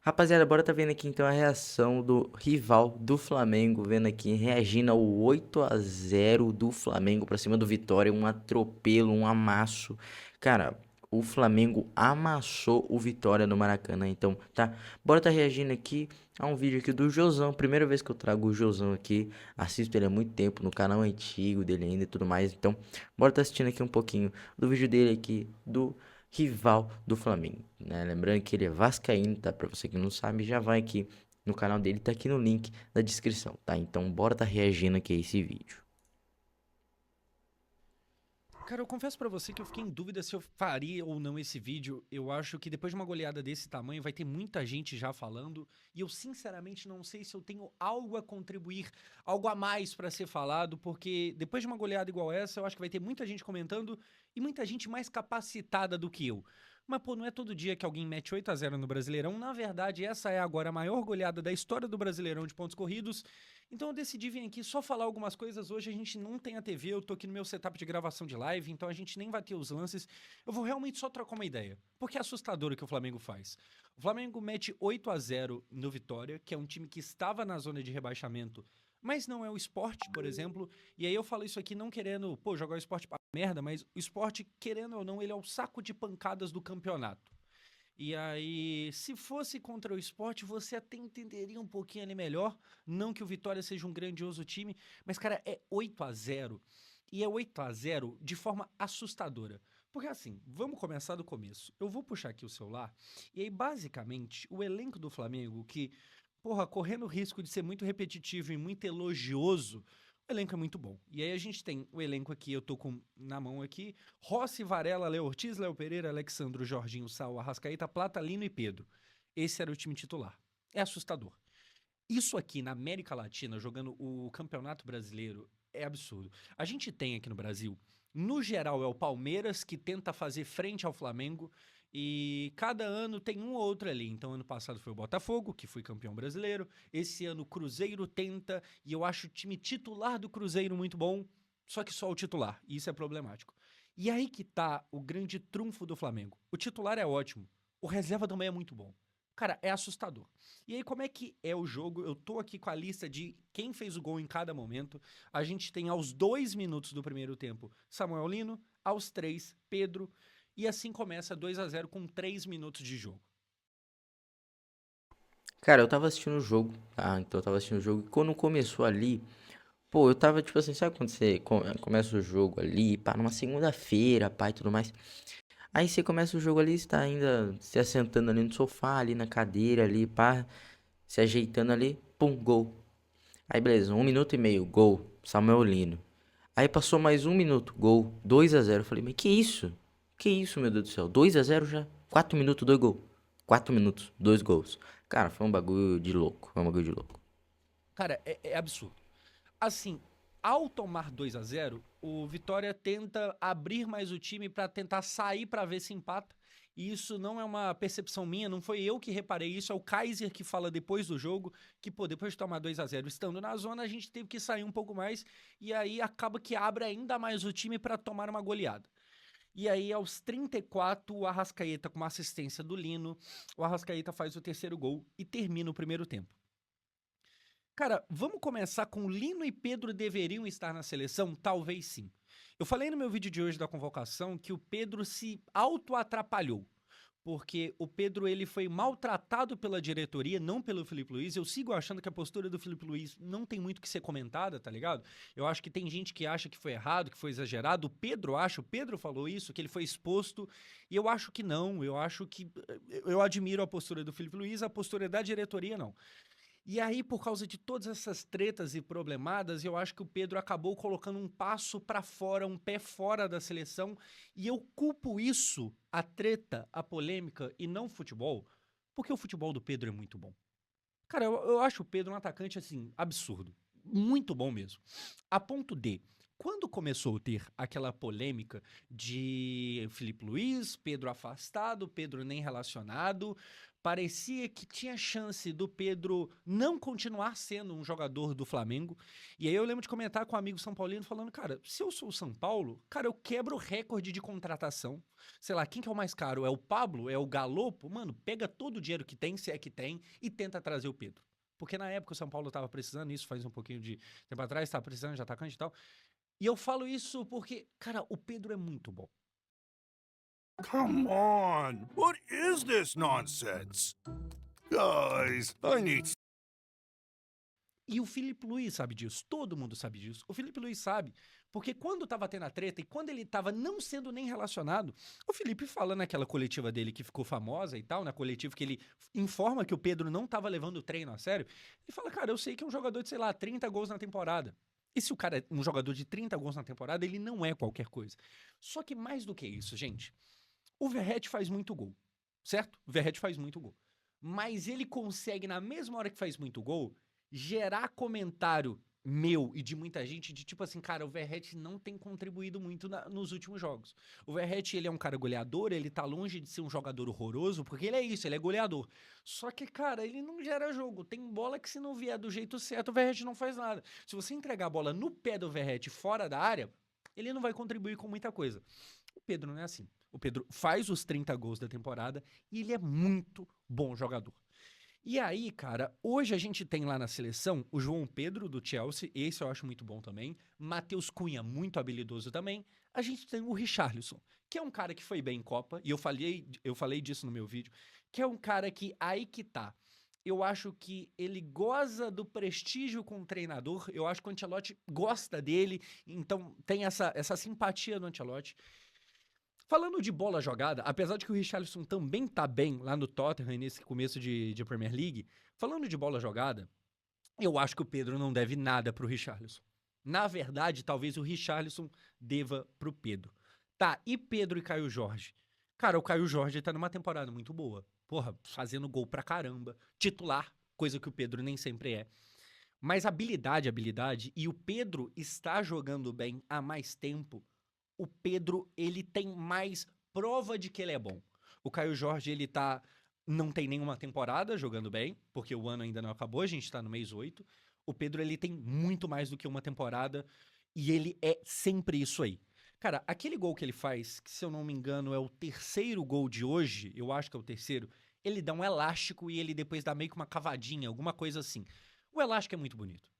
Rapaziada, bora tá vendo aqui então a reação do rival do Flamengo, vendo aqui, reagindo ao 8-0 do Flamengo pra cima do Vitória, um atropelo, um amasso. Cara, o Flamengo amassou o Vitória no Maracanã, então, tá? Bora tá reagindo aqui a um vídeo aqui do Josão, primeira vez que eu trago o Josão aqui, assisto ele há muito tempo no canal antigo dele ainda e tudo mais, então, bora tá assistindo aqui um pouquinho do vídeo dele aqui, do rival do Flamengo, né? Lembrando que ele é vascaíno, tá? Pra você que não sabe, já vai aqui no canal dele, tá aqui no link da descrição, tá? Então bora tá reagindo aqui a esse vídeo. Cara, eu confesso pra você que eu fiquei em dúvida se eu faria ou não esse vídeo. Eu acho que depois de uma goleada desse tamanho vai ter muita gente já falando e eu sinceramente não sei se eu tenho algo a contribuir, algo a mais pra ser falado, porque depois de uma goleada igual essa, eu acho que vai ter muita gente comentando e muita gente mais capacitada do que eu. Mas, pô, não é todo dia que alguém mete 8-0 no Brasileirão. Na verdade, essa é agora a maior goleada da história do Brasileirão de pontos corridos. Então eu decidi vir aqui só falar algumas coisas. Hoje a gente não tem a TV, eu tô aqui no meu setup de gravação de live, então a gente nem vai ter os lances. Eu vou realmente só trocar uma ideia. Porque é assustador o que o Flamengo faz. O Flamengo mete 8-0 no Vitória, que é um time que estava na zona de rebaixamento, mas não é o Sport, por exemplo. E aí eu falo isso aqui não querendo, pô, jogar o Sport pra merda, mas o Sport, querendo ou não, ele é o saco de pancadas do campeonato. E aí, se fosse contra o Sport, você até entenderia um pouquinho ali melhor. Não que o Vitória seja um grandioso time, mas, cara, é 8-0. E é 8-0 de forma assustadora. Porque assim, vamos começar do começo. Eu vou puxar aqui o celular, e aí, basicamente, o elenco do Flamengo, que, porra, correndo o risco de ser muito repetitivo e muito elogioso, o elenco é muito bom. E aí a gente tem o elenco aqui, eu tô com na mão aqui, Rossi, Varela, Léo Ortiz, Léo Pereira, Alexandro, Jorginho, Sal, Arrascaeta, Plata, Lino e Pedro. Esse era o time titular. É assustador. Isso aqui na América Latina, jogando o Campeonato Brasileiro, é absurdo. A gente tem aqui no Brasil, no geral, é o Palmeiras que tenta fazer frente ao Flamengo e cada ano tem um ou outro ali. Então, ano passado foi o Botafogo, que foi campeão brasileiro. Esse ano o Cruzeiro tenta, e eu acho o time titular do Cruzeiro muito bom, só que só o titular. E isso é problemático. E aí que tá o grande trunfo do Flamengo. O titular é ótimo, o reserva também é muito bom. Cara, é assustador. E aí, como é que é o jogo? Eu tô aqui com a lista de quem fez o gol em cada momento. A gente tem aos 2 minutos do primeiro tempo Samuel Lino, aos 3, Pedro, e assim começa 2-0 com 3 minutos de jogo. Cara, eu tava assistindo o jogo, tá? Então eu tava assistindo o jogo e quando começou ali, pô, eu tava tipo assim, sabe quando você começa o jogo ali, pá, numa segunda-feira, pá e tudo mais. Aí você começa o jogo ali, você tá ainda se assentando ali no sofá, ali na cadeira ali, pá, se ajeitando ali, pum, gol. Aí beleza, 1 minuto e meio, gol, Samuel Lino. Aí passou mais 1 minuto, gol, 2-0. Eu falei, mas que isso? Que isso, meu Deus do céu? 2-0 já? 4 minutos, 2 gols. 4 minutos, 2 gols. Cara, foi um bagulho de louco. Foi um bagulho de louco. Cara, é absurdo. Assim, ao tomar 2-0, o Vitória tenta abrir mais o time pra tentar sair pra ver se empata. E isso não é uma percepção minha, não foi eu que reparei isso, é o Kaiser que fala depois do jogo, que pô, depois de tomar 2-0 estando na zona, a gente teve que sair um pouco mais e aí acaba que abre ainda mais o time pra tomar uma goleada. E aí, aos 34, o Arrascaeta, com uma assistência do Lino, o Arrascaeta faz o terceiro gol e termina o primeiro tempo. Cara, vamos começar com Lino e Pedro deveriam estar na seleção? Talvez sim. Eu falei no meu vídeo de hoje da convocação que o Pedro se auto-atrapalhou. Porque o Pedro ele foi maltratado pela diretoria, não pelo Felipe Luiz. Eu sigo achando que a postura do Felipe Luiz não tem muito que ser comentada, tá ligado? Eu acho que tem gente que acha que foi errado, que foi exagerado. O Pedro acha, o Pedro falou isso, que ele foi exposto. E eu acho que não. Eu acho que. Eu admiro a postura do Felipe Luiz, a postura da diretoria não. E aí, por causa de todas essas tretas e problemadas, eu acho que o Pedro acabou colocando um passo pra fora, um pé fora da seleção, e eu culpo isso, a treta, a polêmica e não o futebol, porque o futebol do Pedro é muito bom. Cara, eu acho o Pedro um atacante, assim, absurdo. Muito bom mesmo. A ponto de, quando começou a ter aquela polêmica de Felipe Luiz, Pedro afastado, Pedro nem relacionado, parecia que tinha chance do Pedro não continuar sendo um jogador do Flamengo. E aí eu lembro de comentar com um amigo São Paulino falando, cara, se eu sou o São Paulo, cara, eu quebro o recorde de contratação. Sei lá, quem que é o mais caro? É o Pablo? É o Galopo? Mano, pega todo o dinheiro que tem, se é que tem, e tenta trazer o Pedro. Porque na época o São Paulo tava precisando, isso faz um pouquinho de tempo atrás, tava precisando de atacante e tal. E eu falo isso porque, cara, o Pedro é muito bom. Come on! What is this nonsense? Guys, I need. E o Felipe Luiz sabe disso, todo mundo sabe disso. O Felipe Luiz sabe, porque quando tava tendo a treta e quando ele tava não sendo nem relacionado, o Felipe fala naquela coletiva dele que ficou famosa e tal, na coletiva que ele informa que o Pedro não tava levando o treino a sério, ele fala, cara, eu sei que é um jogador de, sei lá, 30 gols na temporada. E se o cara é um jogador de 30 gols na temporada, ele não é qualquer coisa. Só que mais do que isso, gente, o Verratti faz muito gol, certo? O Verratti faz muito gol. Mas ele consegue, na mesma hora que faz muito gol, gerar comentário meu e de muita gente de tipo assim, cara, o Verratti não tem contribuído muito nos últimos jogos. O Verratti, ele é um cara goleador, ele tá longe de ser um jogador horroroso, porque ele é isso, ele é goleador. Só que, cara, ele não gera jogo. Tem bola que se não vier do jeito certo, o Verratti não faz nada. Se você entregar a bola no pé do Verratti fora da área, ele não vai contribuir com muita coisa. O Pedro não é assim. O Pedro faz os 30 gols da temporada e ele é muito bom jogador. E aí, cara, hoje a gente tem lá na seleção o João Pedro do Chelsea, esse eu acho muito bom também. Matheus Cunha, muito habilidoso também. A gente tem o Richarlison, que é um cara que foi bem em Copa, e eu falei disso no meu vídeo, que é um cara que, aí que tá. Eu acho que ele goza do prestígio com o treinador, eu acho que o Ancelotti gosta dele, então tem essa simpatia do Ancelotti. Falando de bola jogada, apesar de que o Richarlison também tá bem lá no Tottenham nesse começo de Premier League, falando de bola jogada, eu acho que o Pedro não deve nada pro Richarlison. Na verdade, talvez o Richarlison deva pro Pedro. Tá, e Pedro e Caio Jorge? Cara, o Caio Jorge tá numa temporada muito boa. Porra, fazendo gol pra caramba. Titular, coisa que o Pedro nem sempre é. Mas habilidade, e o Pedro está jogando bem há mais tempo. O Pedro, ele tem mais prova de que ele é bom. O Caio Jorge, ele não tem nenhuma temporada jogando bem, porque o ano ainda não acabou, a gente tá no mês 8. O Pedro, ele tem muito mais do que uma temporada e ele é sempre isso aí. Cara, aquele gol que ele faz, que se eu não me engano é o terceiro gol de hoje, eu acho que é o terceiro, ele dá um elástico e ele depois dá meio que uma cavadinha, alguma coisa assim. O elástico é muito bonito.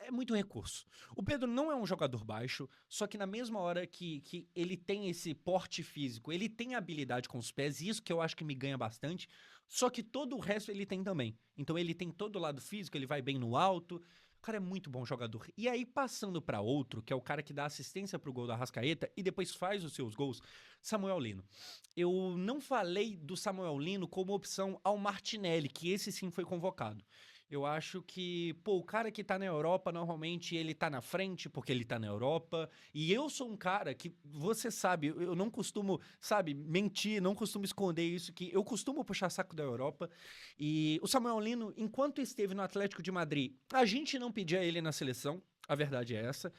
É muito recurso. O Pedro não é um jogador baixo, só que na mesma hora que ele tem esse porte físico, ele tem habilidade com os pés, e isso que eu acho que me ganha bastante, só que todo o resto ele tem também. Então ele tem todo o lado físico, ele vai bem no alto. O cara é muito bom jogador. E aí, passando pra outro, que é o cara que dá assistência pro gol da Arrascaeta e depois faz os seus gols, Samuel Lino. Eu não falei do Samuel Lino como opção ao Martinelli, que esse sim foi convocado. Eu acho que, pô, o cara que tá na Europa, normalmente ele tá na frente porque ele tá na Europa. E eu sou um cara que, você sabe, eu não costumo, sabe, mentir, não costumo esconder isso, que eu costumo puxar saco da Europa. E o Samuel Lino, enquanto esteve no Atlético de Madrid, a gente não pedia ele na seleção, a verdade é essa.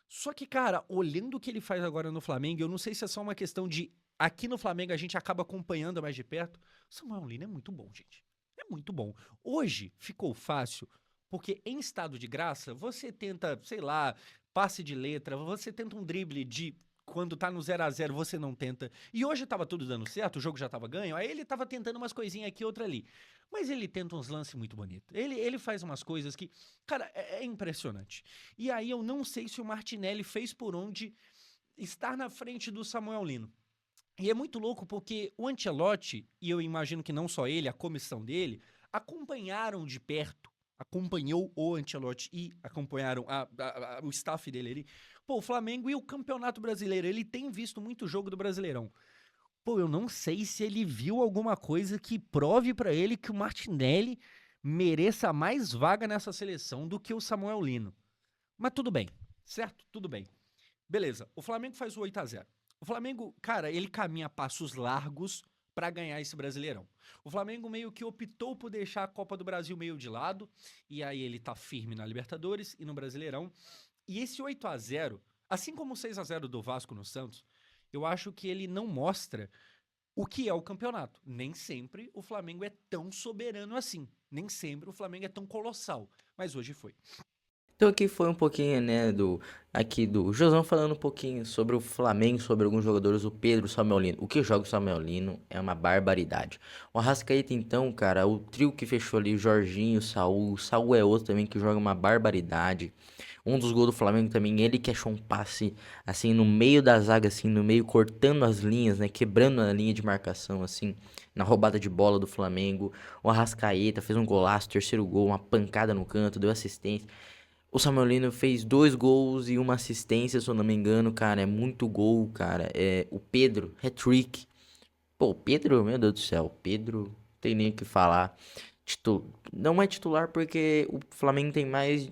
Só que, cara, olhando o que ele faz agora no Flamengo, eu não sei se é só uma questão de aqui no Flamengo a gente acaba acompanhando mais de perto. O Samuel Lino é muito bom, gente. É muito bom. Hoje ficou fácil, porque em estado de graça, você tenta, sei lá, passe de letra, você tenta um drible de quando tá no 0 a 0 você não tenta. E hoje tava tudo dando certo, o jogo já tava ganho, aí ele tava tentando umas coisinhas aqui, outra ali. Mas ele tenta uns lances muito bonitos. Ele faz umas coisas que, cara, é impressionante. E aí eu não sei se o Martinelli fez por onde estar na frente do Samuel Lino. E é muito louco porque o Ancelotti, e eu imagino que não só ele, a comissão dele, acompanharam de perto, acompanhou o Ancelotti e acompanharam o staff dele ali. Pô, o Flamengo e o Campeonato Brasileiro, ele tem visto muito jogo do Brasileirão. Pô, eu não sei se ele viu alguma coisa que prove pra ele que o Martinelli mereça mais vaga nessa seleção do que o Samuel Lino. Mas tudo bem, certo? Tudo bem. Beleza, o Flamengo faz o 8 a 0. O Flamengo, cara, ele caminha a passos largos pra ganhar esse Brasileirão. O Flamengo meio que optou por deixar a Copa do Brasil meio de lado, e aí ele tá firme na Libertadores e no Brasileirão. E esse 8 a 0, assim como o 6 a 0 do Vasco no Santos, eu acho que ele não mostra o que é o campeonato. Nem sempre o Flamengo é tão soberano assim. Nem sempre o Flamengo é tão colossal. Mas hoje foi. Então aqui foi um pouquinho, né, aqui do Josão falando um pouquinho sobre o Flamengo, sobre alguns jogadores, o Pedro, o Samuel Lino. O que joga o Samuel Lino é uma barbaridade. O Arrascaeta então, cara, o trio que fechou ali, o Jorginho, o Saul é outro também que joga uma barbaridade. Um dos gols do Flamengo também, ele que achou um passe assim no meio da zaga, assim, no meio cortando as linhas, né, quebrando a linha de marcação assim, na roubada de bola do Flamengo. O Arrascaeta fez um golaço, terceiro gol, uma pancada no canto, deu assistência. O Samuel Lino fez 2 gols e uma assistência, se eu não me engano, cara. É muito gol, cara. O Pedro, hat-trick. Pô, o Pedro, meu Deus do céu. Pedro, não tem nem o que falar. Não é titular porque o Flamengo tem mais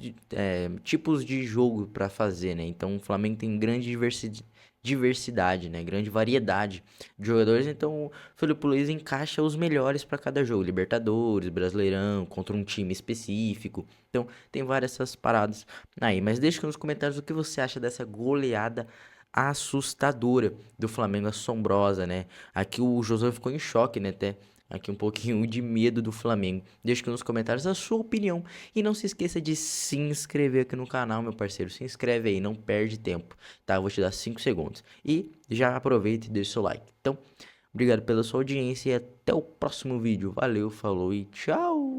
tipos de jogo pra fazer, né? Então o Flamengo tem grande diversidade, né? Grande variedade de jogadores. Então o Felipe Luiz encaixa os melhores pra cada jogo. Libertadores, Brasileirão, contra um time específico. Então tem várias essas paradas aí. Mas deixa aqui nos comentários o que você acha dessa goleada assustadora do Flamengo, assombrosa, né? Aqui o José ficou em choque, né? Até aqui um pouquinho de medo do Flamengo. Deixa aqui nos comentários a sua opinião. E não se esqueça de se inscrever aqui no canal, meu parceiro. Se inscreve aí, não perde tempo, tá? Eu vou te dar 5 segundos. E já aproveita e deixa o seu like. Então, obrigado pela sua audiência e até o próximo vídeo. Valeu, falou e tchau!